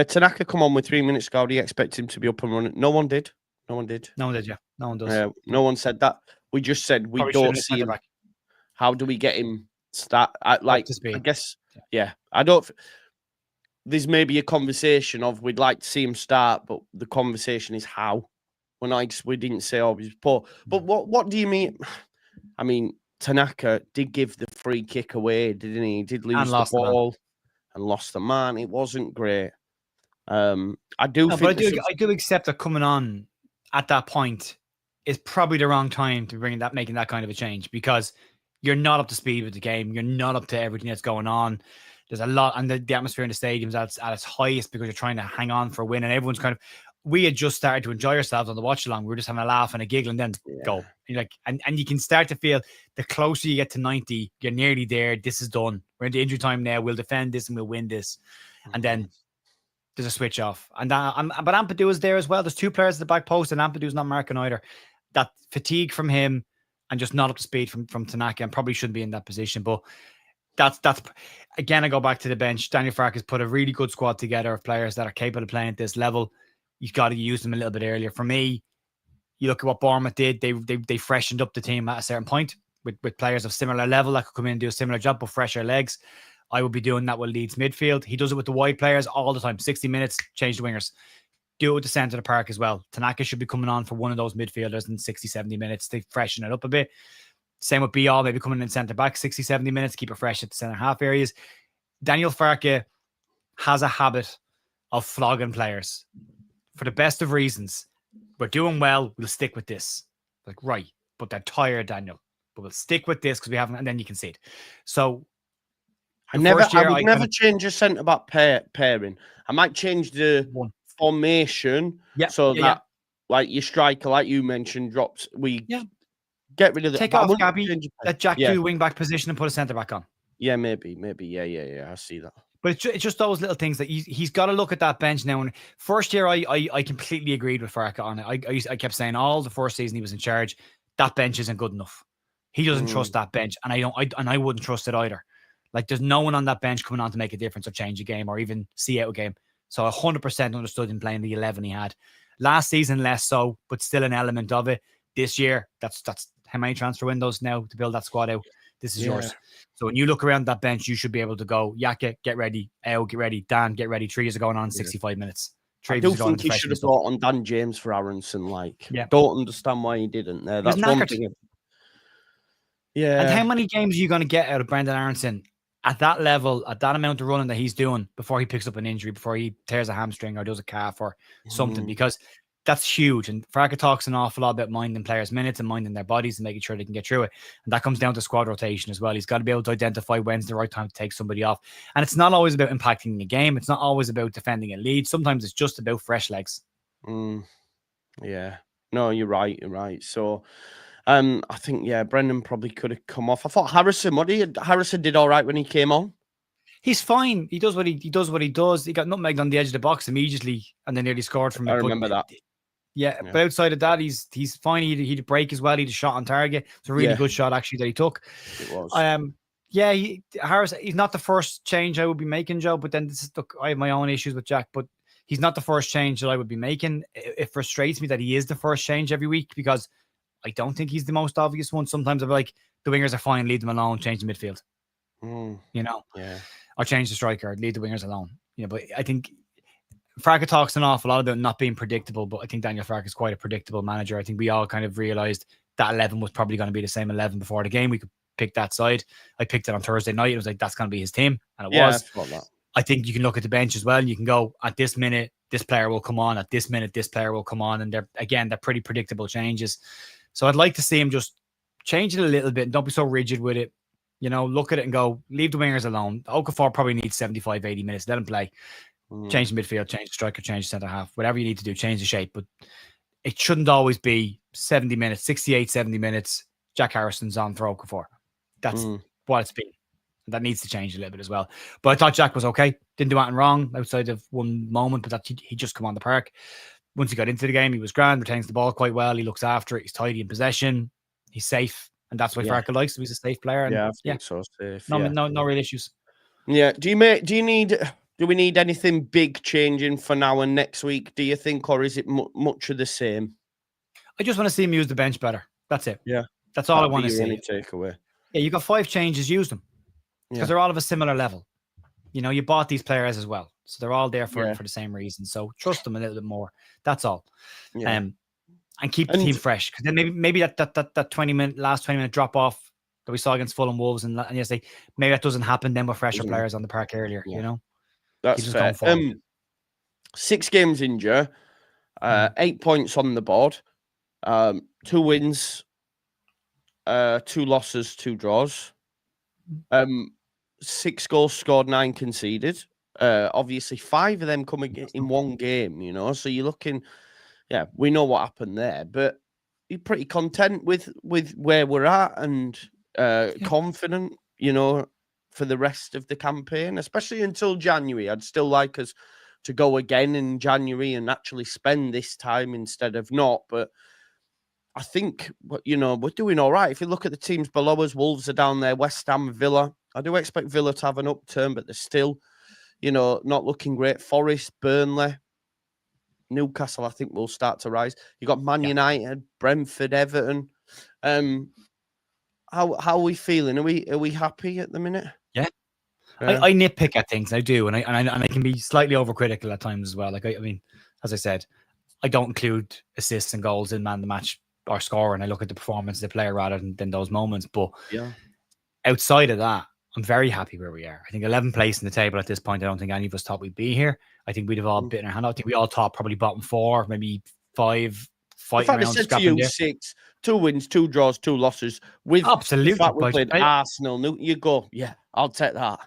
Tanaka come on with 3 minutes to go. Do you expect him to be up and running? No one did. No one did. No one did. Yeah, no one does. No one said that. We just said we don't see him. How do we get him start? I guess. Yeah, I don't. There's maybe a conversation of we'd like to see him start, but the conversation is how. We didn't say he's poor. But what do you mean? I mean, Tanaka did give the free kick away, didn't he? He did lose the ball and lost the man. It wasn't great. I do accept that coming on at that point is probably the wrong time to making that kind of a change, because you're not up to speed with the game. You're not up to everything that's going on. There's a lot, and the atmosphere in the stadium's at its highest because you're trying to hang on for a win, and everyone's we had just started to enjoy ourselves on the watch along. We were just having a laugh and a giggle, and then go. And you can start to feel the closer you get to 90, you're nearly there. This is done. We're into injury time now. We'll defend this and we'll win this. And then there's a switch off. But Ampadu is there as well. There's two players at the back post, and Ampadu's not marking either. That fatigue from him and just not up to speed from Tanaka, and probably shouldn't be in that position. But that's again, I go back to the bench. Daniel Farke has put a really good squad together of players that are capable of playing at this level. You've got to use them a little bit earlier. For me, you look at what Bournemouth did. They freshened up the team at a certain point with players of similar level that could come in and do a similar job, but fresher legs. I would be doing that with Leeds midfield. He does it with the wide players all the time. 60 minutes, change the wingers. Do it with the centre of the park as well. Tanaka should be coming on for one of those midfielders in 60, 70 minutes to freshen it up a bit. Same with Bial, maybe coming in centre back 60, 70 minutes, keep it fresh at the centre half areas. Daniel Farke has a habit of flogging players for the best of reasons. We're doing well, we'll stick with this. Like, right, but they're tired, Daniel. But we'll stick with this because we haven't, and then you can see it. So I would never change a centre back pairing. I might change the formation that like your striker, like you mentioned, drops. Get rid of the take off Gabby, let Jack do wing back position and put a centre back on. Yeah, maybe. Yeah. I see that. But it's just those little things that he's got to look at that bench now. And first year, I completely agreed with Farke on it. I kept saying all the first season he was in charge, that bench isn't good enough. He doesn't trust that bench, and I wouldn't trust it either. Like, there's no one on that bench coming on to make a difference or change a game or even see out a game. So I 100% understood him playing the 11 he had. Last season, less so, but still an element of it. This year, that's how many transfer windows now to build that squad out. This is yours. So when you look around that bench, you should be able to go, Yaka, get ready. El, get ready. Dan, get ready. Trees are going on 65 minutes. I do think he should have brought on Dan James for Aronson. Don't understand why he didn't there. That's one thing. Yeah. And how many games are you going to get out of Brendan Aronson at that level, at that amount of running that he's doing before he picks up an injury, before he tears a hamstring or does a calf or something? Because that's huge. And Farke talks an awful lot about minding players' minutes and minding their bodies and making sure they can get through it. And that comes down to squad rotation as well. He's got to be able to identify when's the right time to take somebody off. And it's not always about impacting the game. It's not always about defending a lead. Sometimes it's just about fresh legs. Yeah. No, you're right. So, I think, Brendan probably could have come off. I thought Harrison did all right when he came on. He's fine. He does what he does. He got nutmegged on the edge of the box immediately and then nearly scored from it. I remember that. Yeah, but outside of that, he's fine. He had a break as well. He had a shot on target. It's a really good shot, actually, that he took. It was. Harris, he's not the first change I would be making, Joe, but then I have my own issues with Jack, but he's not the first change that I would be making. It frustrates me that he is the first change every week because I don't think he's the most obvious one. Sometimes I'm like, the wingers are fine, leave them alone, change the midfield. Or change the striker, leave the wingers alone. But I think Farke talks an awful lot about not being predictable, but I think Daniel Farke is quite a predictable manager. I think we all kind of realised that 11 was probably going to be the same 11 before the game. We could pick that side. I picked it on Thursday night. It was like, that's going to be his team. And it was. I think you can look at the bench as well, and you can go, at this minute, this player will come on. At this minute, this player will come on. And they're pretty predictable changes. So I'd like to see him just change it a little bit and don't be so rigid with it. Look at it and go, leave the wingers alone. Okafor probably needs 75, 80 minutes. Let him play. Change the midfield, change the striker, change the centre half. Whatever you need to do, change the shape. But it shouldn't always be 70 minutes, 68, 70 minutes. Jack Harrison's on for Okafor. That's what it's been. That needs to change a little bit as well. But I thought Jack was okay. Didn't do anything wrong outside of one moment, but that he just come on the park. Once he got into the game, he was grand, retains the ball quite well. He looks after it. He's tidy in possession. He's safe. And that's why Farke likes him. He's a safe player. And I think so. Safe. No real issues. Yeah. Do we need anything big changing for now and next week, do you think, or is it much of the same? I just want to see him use the bench better. That's it. Yeah. That's all I want to see. Only takeaway. Yeah, you got 5 changes, use them. Because they're all of a similar level. You know, you bought these players as well. So they're all there for the same reason. So trust them a little bit more. That's all. Yeah. And keep the team fresh. Because then maybe that last 20 minute drop off that we saw against Fulham Wolves and yesterday, maybe that doesn't happen then with fresher players on the park earlier, you know? That's fair. 6 games in, Joe. 8 points on the board. 2 wins, 2 losses, 2 draws. 6 goals scored, 9 conceded. Obviously, 5 of them coming in one game, you know. So you're looking, we know what happened there, but you're pretty content with where we're at and confident, you know, for the rest of the campaign, especially until January. I'd still like us to go again in January and actually spend this time instead of not. But I think, you know, we're doing all right. If you look at the teams below us, Wolves are down there, West Ham, Villa. I do expect Villa to have an upturn, but they're still, you know, not looking great. Forest, Burnley, Newcastle, I think will start to rise. You got Man United, Brentford, Everton. How are we feeling? Are we happy at the minute? Yeah. I nitpick at things. I do, and I can be slightly overcritical at times as well. Like I mean, as I said, I don't include assists and goals in man of the match or score, and I look at the performance of the player rather than those moments. But outside of that, I'm very happy where we are. I think 11th place in the table at this point. I don't think any of us thought we'd be here. I think we'd have all bitten our hand out. I think we all thought probably bottom 4, maybe 5, fighting around. I said to you 6, 2 wins, 2 draws, 2 losses. With absolutely, the fact we played Arsenal, you go, I'll take that.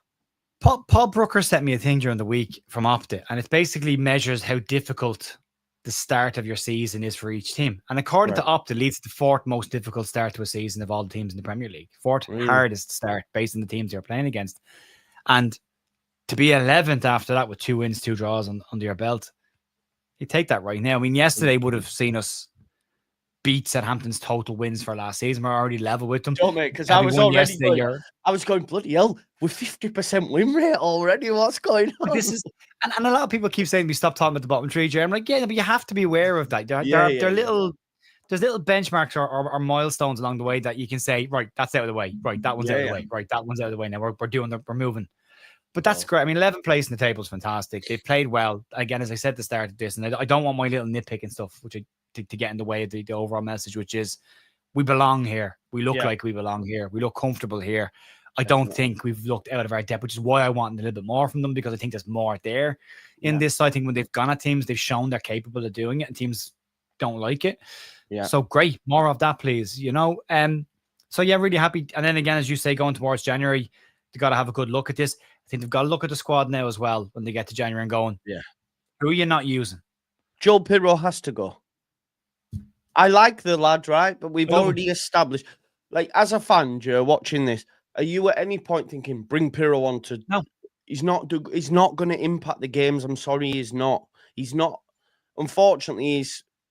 Paul Brooker sent me a thing during the week from Opta, and it basically measures how difficult the start of your season is for each team. And according to Opta, Leeds is the 4th most difficult start to a season of all the teams in the Premier League. 4th hardest start based on the teams you're playing against. And to be 11th after that with 2 wins, 2 draws under your belt, you take that right now. I mean, yesterday would have seen us beat Southampton's total wins for last season. We're already level with them. Don't mate, because I was already I was going, bloody hell, with 50% win rate already. What's going on? This is, and a lot of people keep saying we stop talking about the bottom 3, Jerry. I'm like, but you have to be aware of that. There are little, there's little benchmarks or milestones along the way that you can say, right, that's out of the way. Right, that one's out of the way. Right, that one's out of the way. Now we're moving. But that's great. I mean, 11th place in the table is fantastic. They've played well. Again, as I said at the start of this, and I don't want my little nitpicking stuff, which to get in the way of the overall message, which is we belong here. We look like we belong here. We look comfortable here. I don't think we've looked out of our depth, which is why I want a little bit more from them, because I think there's more there in this. So I think when they've gone at teams, they've shown they're capable of doing it, and teams don't like it. Yeah. So great. More of that, please. You know, so really happy. And then again, as you say, going towards January, they've got to have a good look at this. I think they've got to look at the squad now as well when they get to January and going, who are you not using? Joel Pirro has to go. I like the lad, right? But we've already established, like, as a fan, Joe, watching this, are you at any point thinking, bring Pirro on to... No. He's not going to impact the games. I'm sorry, he's not. He's not. Unfortunately,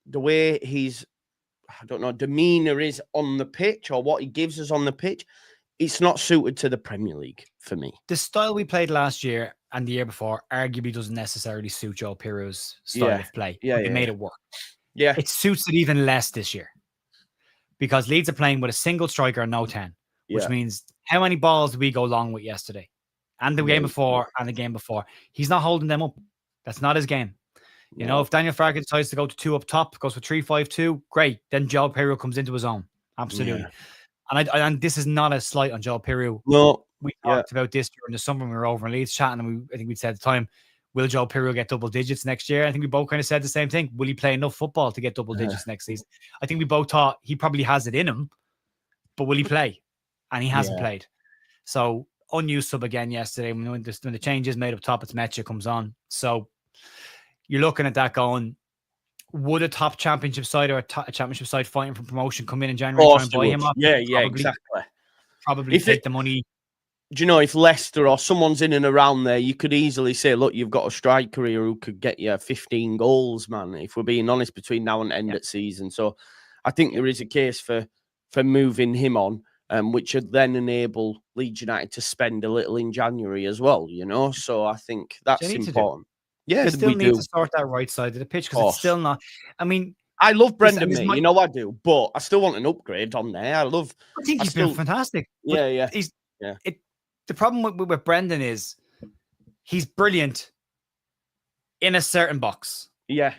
the way his, I don't know, demeanour is on the pitch or what he gives us on the pitch, it's not suited to the Premier League for me. The style we played last year and the year before arguably doesn't necessarily suit Joe Pirro's style of play. It made it work. Yeah. It suits it even less this year because Leeds are playing with a single striker and no 10, which means how many balls did we go long with yesterday and the game before and the game before? He's not holding them up. That's not his game. You know, if Daniel Farke decides to go to 2 up top, goes for 3-5-2, great. Then Joe Pirro comes into his own. Absolutely. Yeah. And this is not a slight on Joe Pirro. No. We talked about this during the summer when we were over in Leeds chatting, and I think we said at the time, will Joe Pirro get double digits next year? I think we both kind of said the same thing. Will he play enough football to get double digits next season? I think we both thought he probably has it in him, but will he play? And he hasn't played. So unused sub again yesterday. When the change is made up top, it's Mecha comes on. So you're looking at that going, would a top championship side or a championship side fighting for promotion come in January and try and buy him up? Yeah, exactly. Probably take the money. do you know, if Leicester or someone's in and around there, you could easily say, look, you've got a striker here who could get you 15 goals, man, if we're being honest, between now and end of season. So I think there is a case for moving him on, which would then enable Leeds United to spend a little in January as well, you know? So I think that's important. Yeah, they still we need do. to sort that right side of the pitch because it's still not. I mean, I love Brendan, mate. You know I do, but I still want an upgrade on there. I think he's been fantastic. Yeah. The problem with Brendan is he's brilliant in a certain box. Yeah.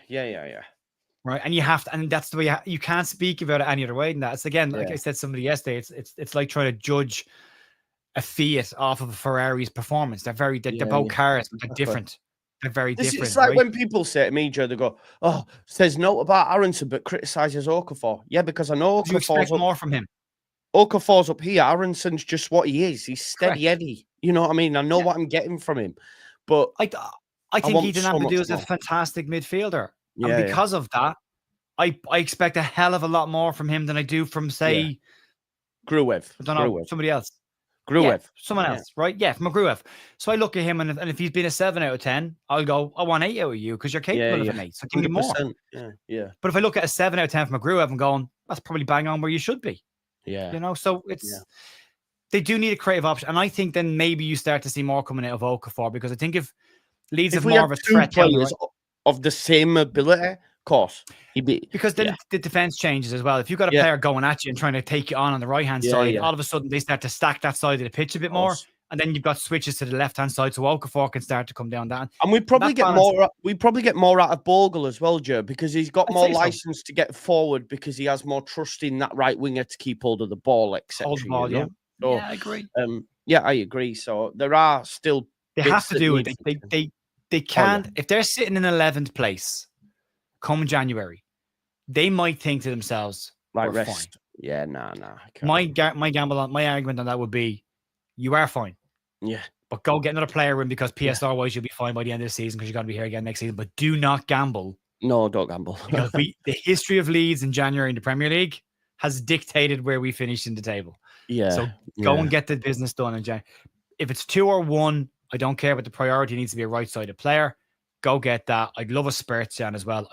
Right, and you have to, and that's the way you can't speak about it any other way than that. It's again, like I said, somebody yesterday. It's like trying to judge a Fiat off of a Ferrari's performance. They're both cars, but they're different. They're very different. It's like when people say to me, Joe, they go, "Oh, says no about Aronson, but criticizes Okafor." Yeah, because I know you expect more from him. Okafor's up here. Aronson's just what he is. He's steady Eddie. You know what I mean? I know what I'm getting from him, but I think Ethan Ampadu is a fantastic midfielder, and because of that, I expect a hell of a lot more from him than I do from say Gruev. I don't know, somebody else. Gruev. Someone else, right? Yeah, from a Gruev. So I look at him, and if he's been a 7 out of 10, I'll go, I want 8 out of you because you're capable of an 8. So give me more. Yeah. But if I look at a 7 out of 10 from a Gruev, I'm going, that's probably bang on where you should be. Yeah. You know, so they do need a creative option. And I think then maybe you start to see more coming out of Okafor, because I think if Leeds have more of a threat players of the same ability, of course, because then the defense changes as well. If you've got a player going at you and trying to take you on the right hand side, all of a sudden they start to stack that side of the pitch a bit more, and then you've got switches to the left hand side, so Okafor can start to come down that. And we probably get more. We probably get more out of Bogle as well, Joe, because he's got more license to get forward, because he has more trust in that right winger to keep hold of the ball, etc. Hold the ball, So, I agree. I agree. So there are still they have to do it. They can't if they're sitting in 11th place come January. They might think to themselves, like rest. Fine. Yeah, nah. My argument on that would be, you are fine. Yeah. But go get another player in, because PSR-wise you'll be fine by the end of the season, because you're going to be here again next season. But do not gamble. No, don't gamble. Because the history of Leeds in January in the Premier League has dictated where we finish in the table. Yeah. So go and get the business done in January. If it's 2 or 1, I don't care, but the priority needs to be a right-sided player. Go get that. I'd love a Spurs Jan as well.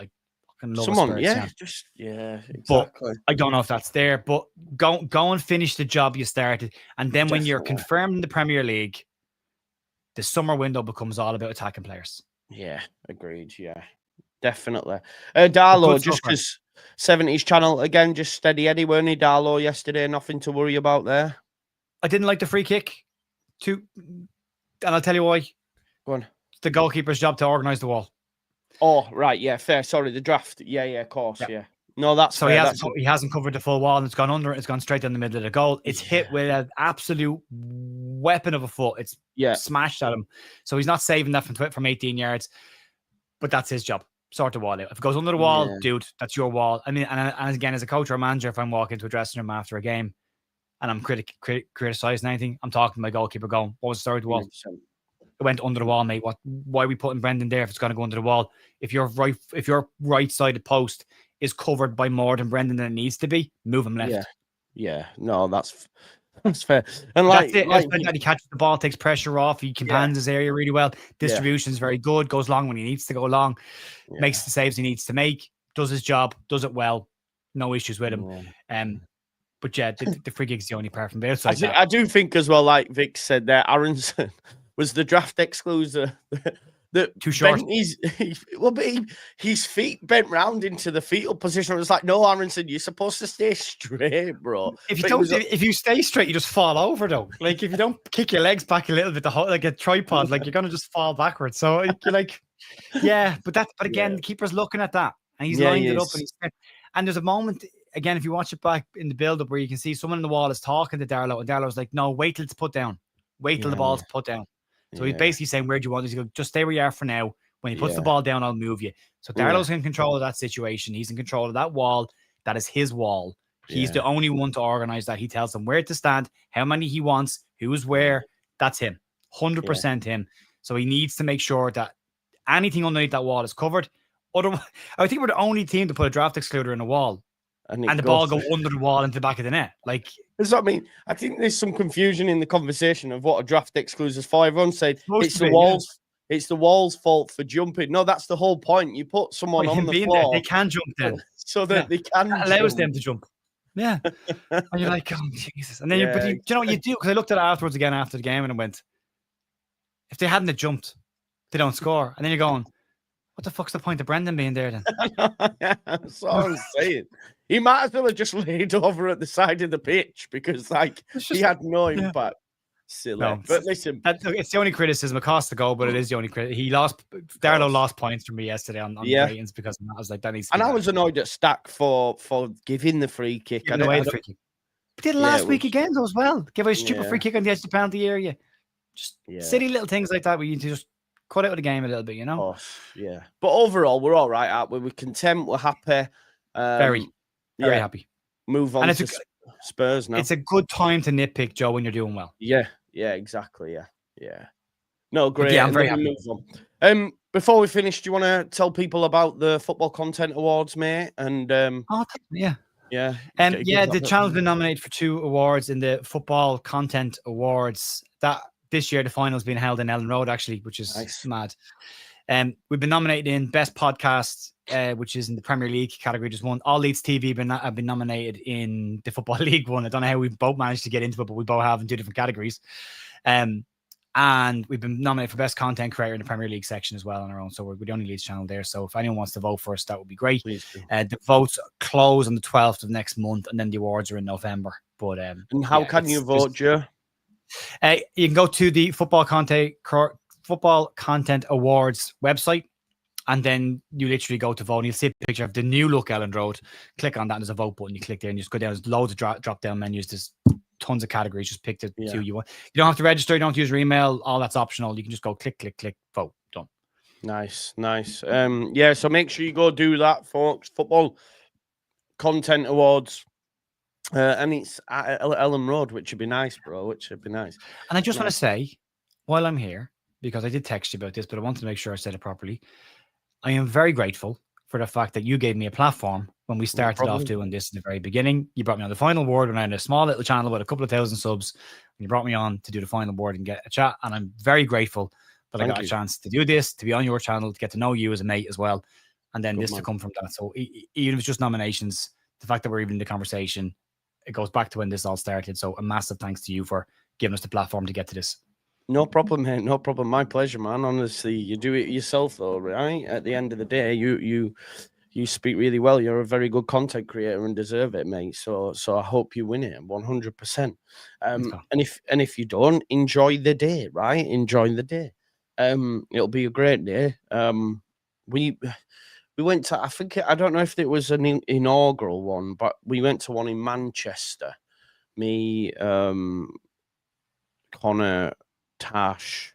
Someone, exactly. But I don't know if that's there. But go and finish the job you started, and then when you're confirmed in the Premier League, the summer window becomes all about attacking players. Yeah, agreed. Yeah, definitely. Darlow, just because 70s channel again, just steady Eddie, weren't he? Darlow yesterday, nothing to worry about there. I didn't like the free kick, and I'll tell you why. Go on. It's the goalkeeper's job to organise the wall. Oh, right, yeah, fair. Sorry, the draft. Yeah, of course, yeah. No, that's so fair. He hasn't covered the full wall, and it's gone under it. It's gone straight down the middle of the goal. It's hit with an absolute weapon of a foot. It's smashed at him. So he's not saving that from 18 yards. But that's his job. Sort the wall out. If it goes under the wall, dude, that's your wall. I mean, and again, as a coach or a manager, if I'm walking to a dressing room after a game and I'm criticizing anything, I'm talking to my goalkeeper going, what was the story of the wall? 100%. It went under the wall, mate. Why are we putting Brendan there if it's going to go under the wall? If your right-sided post is covered by more than Brendan than it needs to be, move him left. Yeah. No, that's fair. And that's it. He catches the ball, takes pressure off. He commands his area really well. Distribution is very good. Goes long when he needs to go long. Makes the saves he needs to make. Does his job. Does it well. No issues with him. But the free kick is the only part from there. I do think as well, like Vic said there, Aronson was the draft excluder. Too short. His feet bent round into the fetal position. It was like, no, Aronson, you're supposed to stay straight, bro. If you stay straight, you just fall over, though. Like, if you don't kick your legs back a little bit, like a tripod, like, you're gonna just fall backwards. So you're like, but again, the keeper's looking at that, and he's lined it up, and there's a moment. Again, if you watch it back in the build-up, where you can see someone in the wall is talking to Darlow, and Darlow's like, no, wait till it's put down. Wait till the ball's put down. So he's basically saying, where do you want this? He goes, just stay where you are for now. When he puts the ball down, I'll move you. So Darlow's in control of that situation. He's in control of that wall. That is his wall. He's the only one to organize that. He tells them where to stand, how many he wants, who's where. That's him. 100% him. So he needs to make sure that anything underneath that wall is covered. Otherwise, I think we're the only team to put a draft excluder in a wall. and the ball go under the wall into the back of the net. Like, that's what I mean. I think there's some confusion in the conversation of what a draft excludes us for. Everyone said it's the walls. Yeah. It's the wall's fault for jumping. No, that's the whole point. You put someone on the floor. They can jump then. So that they can that allows them to jump. Yeah. And you're like, oh, Jesus. And then do you know what you do? Because I looked at it afterwards again after the game and I went, if they hadn't jumped, they don't score. And then you're going, what the fuck's the point of Brendan being there then? That's what I'm saying. He might as well have just laid over at the side of the pitch because, like, he had no impact. Silly. No, but listen, it's the only criticism. It cost the goal, but it is the only criticism. He lost. Darlow lost points from me yesterday on ratings because I was like, that needs to be I was annoyed at Stack for giving the free kick. He did it last week again, though, as well. Give away a stupid free kick on the edge of the penalty area. Just silly little things like that where you need to just cut out of the game a little bit, you know? Yeah. But overall, we're all right, aren't we? We're content. We're happy. Very happy. Move on to Spurs now. It's a good time to nitpick, Joe, when you're doing well. Yeah, exactly. Yeah. No, great. Yeah, I'm very happy. Move on. Before we finish, do you want to tell people about the Football Content Awards, mate? And the channel's been nominated for 2 awards in the Football Content Awards. That this year the final's been held in Ellen Road, actually, which is mad. We've been nominated in Best Podcast, which is in the Premier League category. Just won. All Leeds TV have been nominated in the Football League one. I don't know how we both managed to get into it, but we both have in 2 different categories. And we've been nominated for Best Content Creator in the Premier League section as well on our own. So we're the only Leeds channel there. So if anyone wants to vote for us, that would be great. The votes close on the 12th of next month, and then the awards are in November. But and how can you vote, Joe? You can go to the Football Content Awards website, and then you literally go to vote. And you'll see a picture of the new look Ellen Road. Click on that, and there's a vote button. You click there, and you just go down. There's loads of drop down menus. There's tons of categories. Just pick the 2 you want. You don't have to register. You don't have to use your email. All that's optional. You can just go click, vote. Done. Nice. So make sure you go do that, folks. Football Content Awards. And it's at Ellen Road, which would be nice, bro. And I just want to say, while I'm here, because I did text you about this, but I wanted to make sure I said it properly. I am very grateful for the fact that you gave me a platform when we started off doing this in the very beginning. You brought me on the final word when I had a small little channel with a couple of thousand subs. And you brought me on to do the final word and get a chat. And I'm very grateful that I got a chance to do this, to be on your channel, to get to know you as a mate as well. And then to come from that. So even if it's just nominations, the fact that we're even in the conversation, it goes back to when this all started. So a massive thanks to you for giving us the platform to get to this. No problem, mate. No problem. My pleasure, man. Honestly, you do it yourself, though, right? At the end of the day, you speak really well. You're a very good content creator and deserve it, mate. So I hope you win it 100%. And if you don't, enjoy the day, right? Enjoy the day. It'll be a great day. We went to, I don't know if it was an inaugural one, but we went to one in Manchester. Me, Connor, Tash,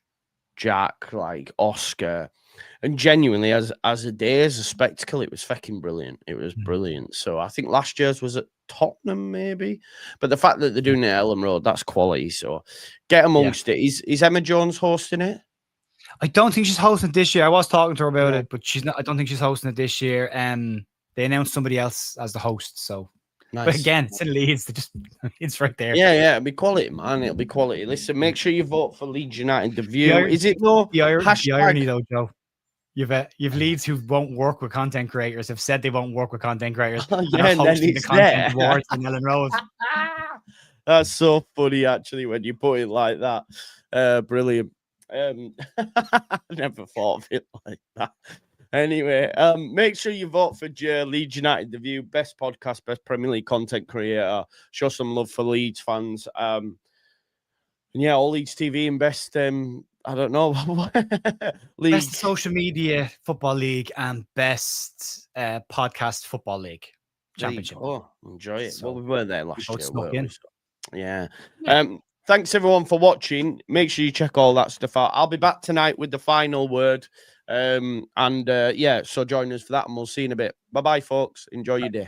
Jack, like Oscar, and genuinely as a day, as a spectacle, it was fucking brilliant. It was brilliant. So I think last year's was at Tottenham, maybe, but the fact that they're doing it at Ellen Road, that's quality. So get amongst it. Is Emma Jones hosting it? I don't think she's hosting it this year. I was talking to her about it, but she's not. I don't think she's hosting it this year. They announced somebody else as the host, so. Nice. But again, it's in Leeds. It's right there. Yeah, it'll be quality, man. It'll be quality. Listen, make sure you vote for Leeds United. The View. Is it though? The irony, though, Joe. You've Leeds who won't work with content creators, have said they won't work with content creators. And are hosting the content awards in Ellen Road. That's so funny, actually, when you put it like that. Brilliant. I never thought of it like that. Anyway, make sure you vote for Leeds United, The View, best podcast, best Premier League content creator. Show some love for Leeds fans. And yeah, all Leeds TV and best, I don't know, league. Best social media football league and best podcast football league championship. Oh, enjoy it. So, we were there last year. Weren't we? Yeah. Thanks everyone for watching. Make sure you check all that stuff out. I'll be back tonight with the final word. So join us for that and we'll see you in a bit. Bye-bye, folks. Enjoy your day.